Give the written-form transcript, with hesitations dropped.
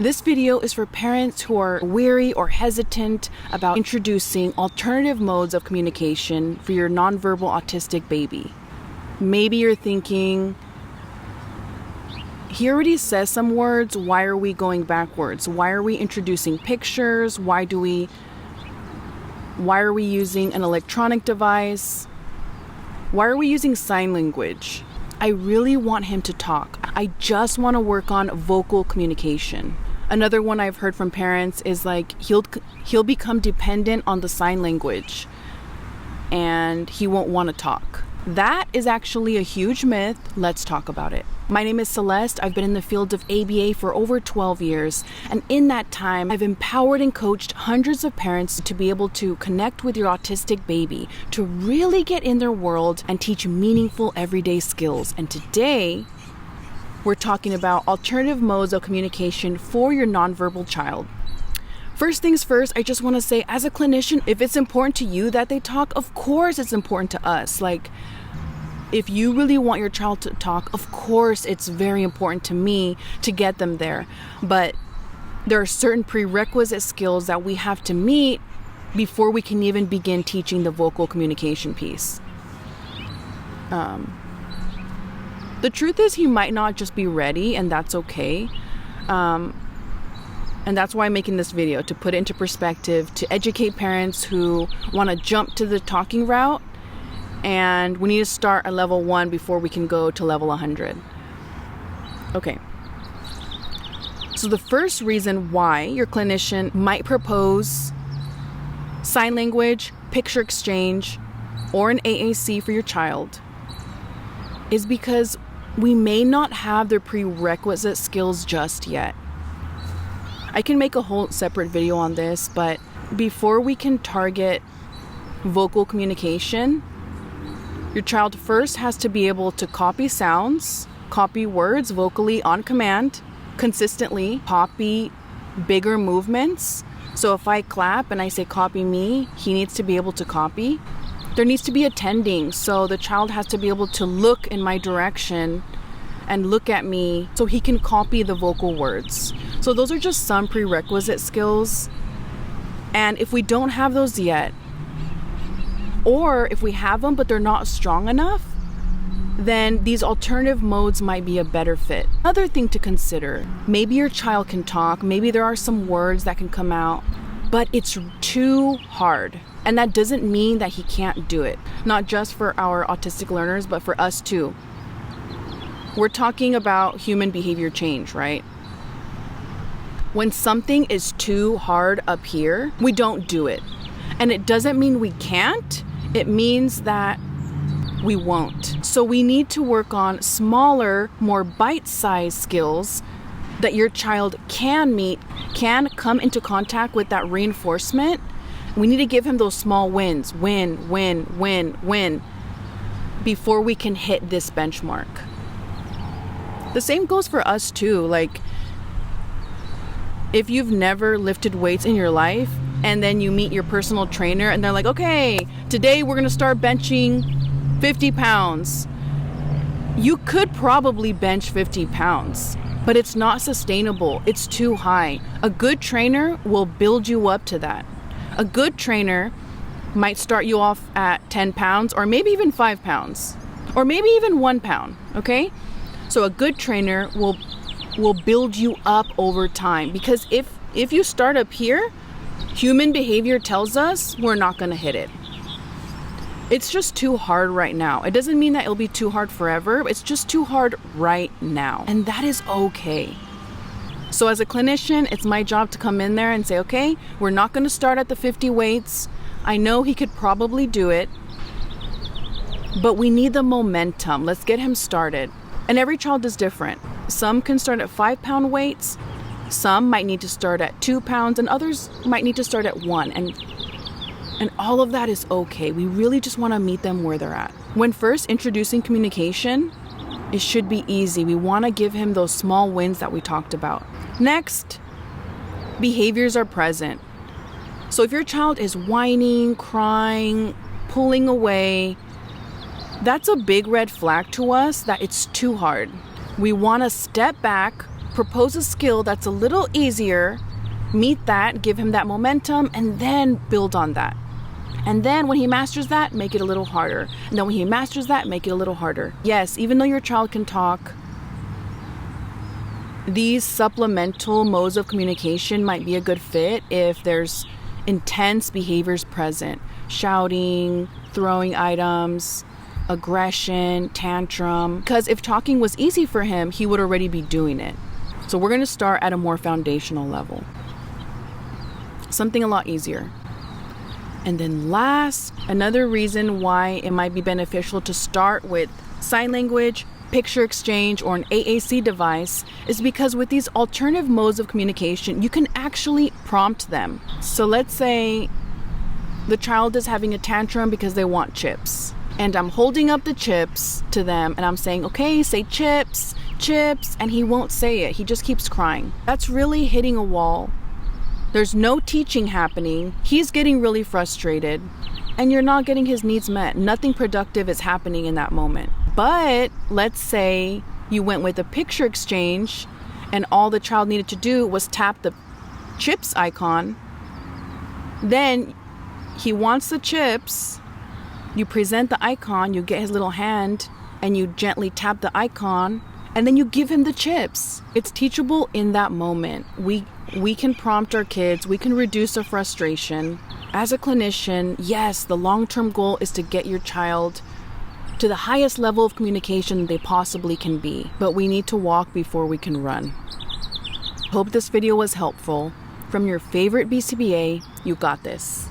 This video is for parents who are weary or hesitant about introducing alternative modes of communication for your nonverbal autistic baby. Maybe you're thinking, he already says some words, why are we going backwards? Why are we introducing pictures? Why are we using an electronic device? Why are we using sign language? I really want him to talk. I just want to work on vocal communication. Another one I've heard from parents is like, he'll become dependent on the sign language and he won't want to talk. That is actually a huge myth. Let's talk about it. My name is Celeste. I've been in the field of ABA for over 12 years. And in that time, I've empowered and coached hundreds of parents to be able to connect with your autistic baby, to really get in their world and teach meaningful everyday skills. And today, we're talking about alternative modes of communication for your nonverbal child. First things first, I just want to say, as a clinician, if it's important to you that they talk, of course it's important to us. Like, if you really want your child to talk, of course it's very important to me to get them there. But there are certain prerequisite skills that we have to meet before we can even begin teaching the vocal communication piece. The truth is, he might not just be ready, and that's okay. And that's why I'm making this video, to put it into perspective, to educate parents who want to jump to the talking route. And we need to start at level 1 before we can go to level 100. Okay. So the first reason why your clinician might propose sign language, picture exchange, or an AAC for your child is because we may not have the prerequisite skills just yet. I can make a whole separate video on this, but before we can target vocal communication, your child first has to be able to copy sounds, copy words vocally on command, consistently, copy bigger movements. So if I clap and I say copy me, he needs to be able to copy. There needs to be attending, so the child has to be able to look in my direction and look at me so he can copy the vocal words. So those are just some prerequisite skills. And if we don't have those yet, or if we have them but they're not strong enough, then these alternative modes might be a better fit. Another thing to consider, maybe your child can talk, maybe there are some words that can come out, but it's too hard. And that doesn't mean that he can't do it. Not just for our autistic learners, but for us too. We're talking about human behavior change, right? When something is too hard up here, we don't do it. And it doesn't mean we can't. It means that we won't. So we need to work on smaller, more bite-sized skills that your child can meet, can come into contact with that reinforcement. We need to give him those small wins, win, before we can hit this benchmark. The same goes for us too. Like, if you've never lifted weights in your life and then you meet your personal trainer and they're like, okay, today we're gonna start benching 50 pounds. You could probably bench 50 pounds, but it's not sustainable. It's too high. A good trainer will build you up to that. A good trainer might start you off at 10 pounds or maybe even 5 pounds or maybe even 1 pound, okay? So a good trainer will build you up over time, because if you start up here, human behavior tells us we're not gonna hit it. It's just too hard right now. It doesn't mean that it'll be too hard forever. It's just too hard right now. And that is okay. So as a clinician, it's my job to come in there and say, okay, we're not going to start at the 50 weights. I know he could probably do it, but we need the momentum. Let's get him started. And every child is different. Some can start at 5-pound weights. Some might need to start at 2 pounds, and others might need to start at 1. And all of that is okay. We really just want to meet them where they're at. When first introducing communication, it should be easy. We want to give him those small wins that we talked about. Next, behaviors are present. So if your child is whining, crying, pulling away, that's a big red flag to us that it's too hard. We want to step back, propose a skill that's a little easier, meet that, give him that momentum, and then build on that. And then when he masters that, make it a little harder. And then when he masters that, make it a little harder. Yes, even though your child can talk, these supplemental modes of communication might be a good fit if there's intense behaviors present. Shouting, throwing items, aggression, tantrum. Because if talking was easy for him, he would already be doing it. So we're going to start at a more foundational level. Something a lot easier. And then last, another reason why it might be beneficial to start with sign language, picture exchange, or an AAC device is because with these alternative modes of communication, you can actually prompt them. So let's say the child is having a tantrum because they want chips. And I'm holding up the chips to them and I'm saying, okay, say chips, chips, and he won't say it. He just keeps crying. That's really hitting a wall. There's no teaching happening. He's getting really frustrated and you're not getting his needs met. Nothing productive is happening in that moment. But let's say you went with a picture exchange and all the child needed to do was tap the chips icon. Then he wants the chips. You present the icon, you get his little hand and you gently tap the icon and then you give him the chips. It's teachable in that moment. We can prompt our kids. We can reduce the frustration. As a clinician, yes, the long-term goal is to get your child to the highest level of communication they possibly can be. But we need to walk before we can run. Hope this video was helpful. From your favorite BCBA, you got this.